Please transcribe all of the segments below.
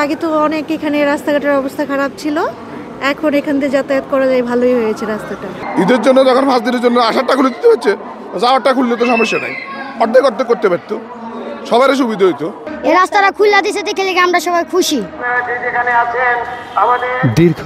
আগে তো অনেক এখানে রাস্তাঘাটের অবস্থা খারাপ ছিল, এখন এখান থেকে যাতায়াত করা যায়, ভালোই হয়েছে রাস্তাটা। ঈদের জন্য যখন 5 দিনের জন্য আসারটা খুলে দিতে হচ্ছে, যাওয়ারটা খুললে তো সমস্যা নাই, অর্ধেক অর্ধেক করতে পারতো, সবারই সুবিধা হইতো। এই রাস্তাটা খুলে দিয়েছে দেখে আমরা সবাই খুশি। দীর্ঘ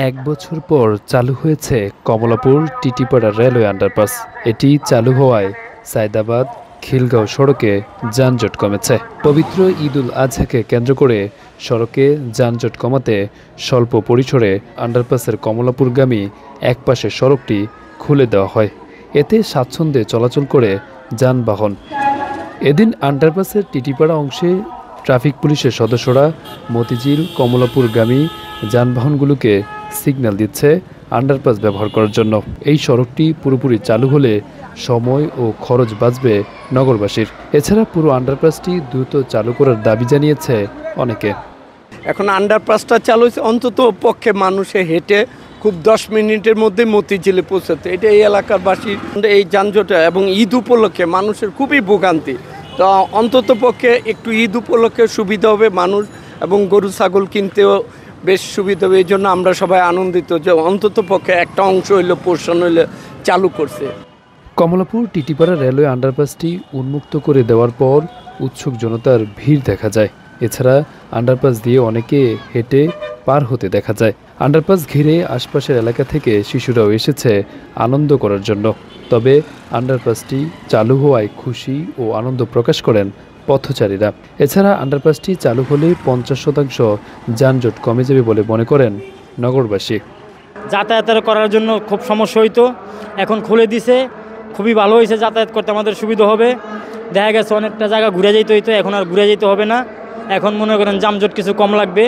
1 বছর পর চালু হয়েছে কমলাপুর টিটিপাড়া রেলওয়ে আন্ডারপাস। এটি চালু হওয়ায় সায়দাবাদ খিলগাঁও সড়কে যানজট কমেছে। পবিত্র ঈদ উল আজহাকে কেন্দ্র করে সড়কে যানজট কমাতে স্বল্প পরিসরে আন্ডারপাসের কমলাপুরগামী একপাশের সড়কটি খুলে দেওয়া হয়। এতে স্বাচ্ছন্দ্যে চলাচল করে যানবাহন। এদিন আন্ডারপাসের টিটিপাড়া অংশে ট্রাফিক পুলিশের সদস্যরা মতিঝিল কমলাপুরগামী যানবাহনগুলোকে সিগন্যাল দিচ্ছে আন্ডারপাস ব্যবহার করার জন্য। এই সড়কটি পুরোপুরি চালু হলে সময় ও খরচ বাঁচবে নগরবাসীর। এছাড়া পুরো আন্ডারপাসটি দ্রুত চালু করার দাবি জানিয়েছে অনেকে। এখন আন্ডারপাসটা চালু হয়েছে, অন্তত পক্ষে মানুষে হেঁটে খুব 10 মিনিটের মধ্যে মতিঝিলে পৌঁছাতে। এটা এই এলাকার বাসী এই যানজটে এবং ঈদ উপলক্ষে মানুষের খুবই ভোগান্তি। তো অন্তত পক্ষে একটু ঈদ উপলক্ষে সুবিধা হবে মানুষ, এবং গরু ছাগল কিনতেও বেশ সুবিধা হবে। এই জন্য আমরা সবাই আনন্দিত যে অন্তত পক্ষে একটা অংশ হইলে পোর্শন হইলে চালু করছে। কমলাপুর টিটিপাড়া রেলওয়ে আন্ডারপাসটি উন্মুক্ত করে দেওয়ার পর উৎসুক জনতার ভিড় দেখা যায়। এছাড়া আন্ডারপাস দিয়ে অনেকে হেঁটে পার হতে দেখা যায়। আন্ডারপাস ঘিরে আশপাশের এলাকা থেকে শিশুরাও এসেছে আনন্দ করার জন্য। তবে আন্ডারপাসটি চালু হওয়ায় খুশি ও আনন্দ প্রকাশ করেন পথচারীরা। এছাড়া আন্ডারপাসটি চালু হলে 50% যানজট কমে যাবে বলে মনে করেন নগরবাসী। যাতায়াতের করার জন্য খুব সমস্যা হইতো, এখন খুলে দিছে, খুবই ভালো হয়েছে। যাতায়াত করতে আমাদের সুবিধা হবে। দেখা গেছে অনেকটা জায়গা ঘুরে যেতে হইতো, এখন আর ঘুরে যেতে হবে না। এখন মনে করেন যানজট কিছু কম লাগবে,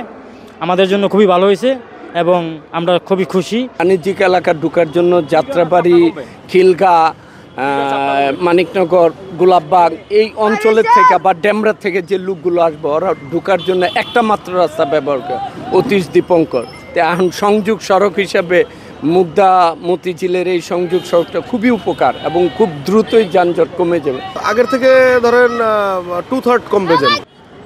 আমাদের জন্য খুবই ভালো হয়েছে এবং আমরা খুবই খুশি। বাণিজ্যিক এলাকা ঢোকার জন্য যাত্রাবাড়ি, খিলগাঁ, মানিকনগর, গোলাপবাগ এই অঞ্চলের থেকে বা ডেমরা থেকে যে লোকগুলো আসবে ওরা ঢোকার জন্য একটা মাত্র রাস্তা ব্যবহার করে, অতীশ দীপঙ্কর। এখন সংযোগ সড়ক হিসাবে মুগদা মতিঝিলের এই সংযোগ সড়কটা খুবই উপকার এবং খুব দ্রুতই যানজট কমে যাবে। আগের থেকে ধরেন 2/3 কমবে যাবে।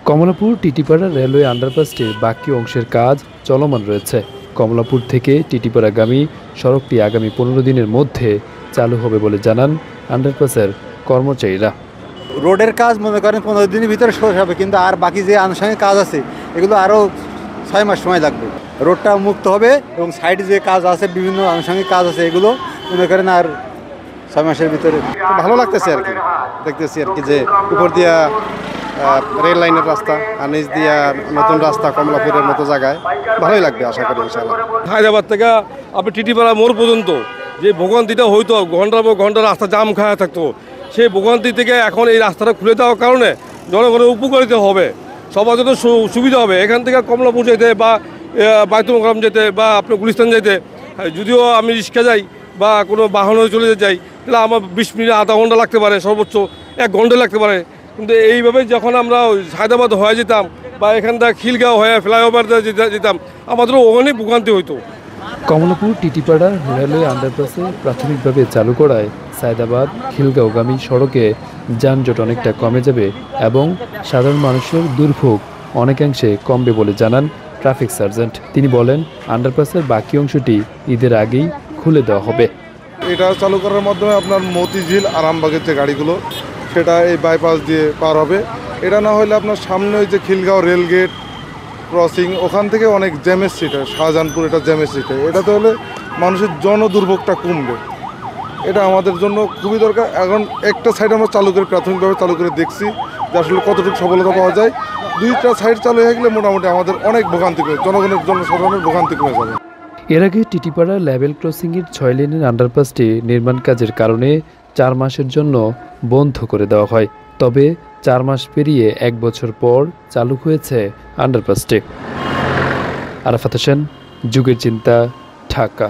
কমলাপুর টিটিপাড়া রেলওয়ে আন্ডারপাসটির বাকি অংশের কাজ চলমান রয়েছে। কমলাপুর থেকে টিটিপাড়াগামী সড়কটি আগামী 15 দিনের মধ্যে চালু হবে বলে জানান আন্ডারপাসের কর্মচারীরা। রোডের কাজ মনে করেন 15 দিনের ভিতরে শেষ হবে, কিন্তু আর বাকি যে আনুষঙ্গিক কাজ আছে এগুলো আরও 6 মাস সময় লাগবে। রোডটা মুক্ত হবে এবং সাইডে যে কাজ আছে, বিভিন্ন আনুষঙ্গিক কাজ আছে, এগুলো মনে করেন আর 6 মাসের ভিতরে। ভালো লাগতেছে আর কি, দেখতেছি আর কি যে উপর দিয়া রেল লাইনের রাস্তা আর নিচ দিয়া নতুন রাস্তা কমলাপুরের মতো জায়গায়, ভালোই লাগবে আশা করি ইনশাআল্লাহ। হায়দ্রাবাদ থেকে আপনি টিটিপাড়া মোড় পর্যন্ত যে ভোগান্তিটা হইতো, ঘন্টার পর ঘন্টা রাস্তা জাম খাওয়া থাকতো, সেই ভোগান্তি থেকে এখন এই রাস্তাটা খুলে দেওয়ার কারণে জনগণের উপকারিত হবে, সবার জন্য সুবিধা হবে। এখান থেকে কমলাপুর যেতে বা বাইতুল মোকাররম যেতে বা আপনার গুলিস্তান যেতে, যদিও আমি রিক্সা যাই বা কোনো বাহনে চলে যাই, তাহলে আমার 20 মিনিট আধা ঘন্টা লাগতে পারে, সর্বোচ্চ 1 ঘন্টা লাগতে পারে। কিন্তু এইভাবে যখন আমরা হায়দ্রাবাদ হয়ে যেতাম বা এখান থেকে খিলগাঁও হয়ে ফ্লাইওভার যেতাম, আমাদেরও অনেক ভোগান্তি হইতো। কমলাপুর টিটিপাড়া রেলওয়ে আন্ডারপাসে প্রাথমিকভাবে চালু করায় সায়দাবাদ খিলগাঁওগামী সড়কে যানজট অনেকটা কমে যাবে এবং সাধারণ মানুষের দুর্ভোগ অনেকাংশে কমবে বলে জানান ট্রাফিক সার্জেন্ট। তিনি বলেন, আন্ডারপাসের বাকি অংশটি ঈদের আগেই খুলে দেওয়া হবে। এটা চালু করার মাধ্যমে আপনার মতিঝিল আরামবাগের যে গাড়িগুলো সেটা এই বাইপাস দিয়ে পার হবে। এটা না হলে আপনার সামনে ওই যে খিলগাঁও রেলগেট ক্রসিং, ওখান থেকে অনেক জ্যামের সিট হয়, শাহজাহানপুর এটা জ্যামের সিট হয়। এটাতে হলে মানুষের জনদুর্ভোগটা কমবে, এটা আমাদের জন্য খুবই দরকার। এখন একটা সাইড আমরা চালু করে প্রাথমিকভাবে চালু করে দেখছি যে আসলে কতটুকু সফলতা পাওয়া যায়। 2টা সাইড চালু হয়ে গেলে মোটামুটি আমাদের অনেক ভোগান্তি কমে, জনসাধারণের ভোগান্তি কমে যাবে। এর আগে টিটিপাড়া লেভেল ক্রসিংয়ের 6 লেনের আন্ডারপাসটি নির্মাণ কাজের কারণে 4 মাসের জন্য বন্ধ করে দেওয়া হয়। তবে 4 মাস পেরিয়ে 1 বছর পর চালু হয়েছে আন্ডারপাসটি। আরাফাত হোসেন, যুগের চিন্তা, ঢাকা।